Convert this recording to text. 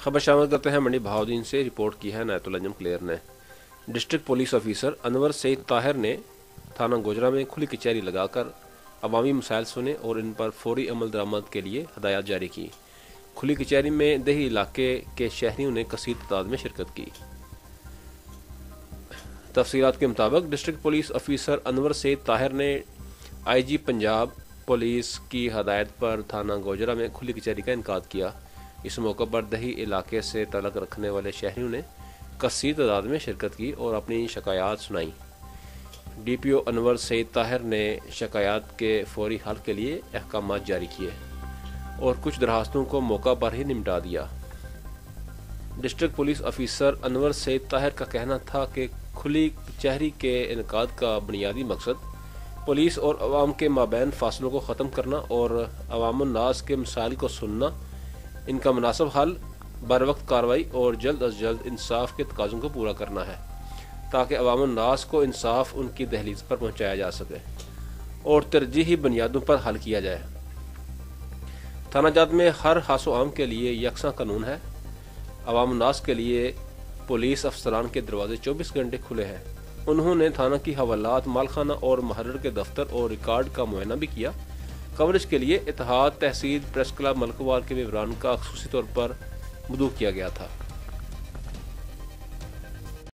खबर शामिल करते हैं मंडी बहाउद्दीन से। रिपोर्ट की है नायतुल अंजम क्लियर ने। District police officer Anwar Saeed Tahir ने थाना गोजरा में खुली कचहरी लगाकर अवामी मसाइल सुने और इन पर फौरी अमल दरामद के लिए हदायत जारी की। खुली कचहरी में दही इलाके के शहरियों ने कसीर तादाद में शिरकत की। तफसीलात के मुताबिक district police officer Anwar Saeed Tahir ने IG पंजाब पुलिस की हदायत पर थाना गोजरा में खुली कचहरी का इनकाद किया। इस मौके पर दही इलाके से तलक रखने वाले शहरियों ने कसीर तादाद में शिरकत की और अपनी शिकायत सुनाई। DPO अनवर सईद ताहिर ने शिकायत के फौरी हल के लिए अहकाम जारी किए और कुछ दरखास्तों को मौका पर ही निपटा दिया। District police officer Anwar Saeed Tahir का कहना था कि खुली कचहरी के इनकाद का बुनियादी मकसद पुलिस और अवाम के माबैन फासलों को ख़त्म करना और अवामुन्नास के मसाइल को सुनना, इनका मुनासिब हल, बरवक्त कार्रवाई और जल्द अज जल्द इंसाफ के तकाज़ों को पूरा करना है ताकि अवामुन्नास को इंसाफ उनकी दहलीज पर पहुँचाया जा सके और तरजीही बुनियादों पर हल किया जाए। थाना जात में हर हासो आम के लिए यकसा कानून है। अवामुन्नास के लिए पुलिस अफसरान के दरवाजे 24 घंटे खुले हैं। उन्होंने थाना की हवालात, मालखाना और महर्र के दफ्तर और रिकॉर्ड का मुआयना भी किया। कवरेज के लिए इत्तेहाद, तहसील, प्रेस क्लब, मलकवार के विवरान का खुसूसी तौर पर मदऊ किया गया था।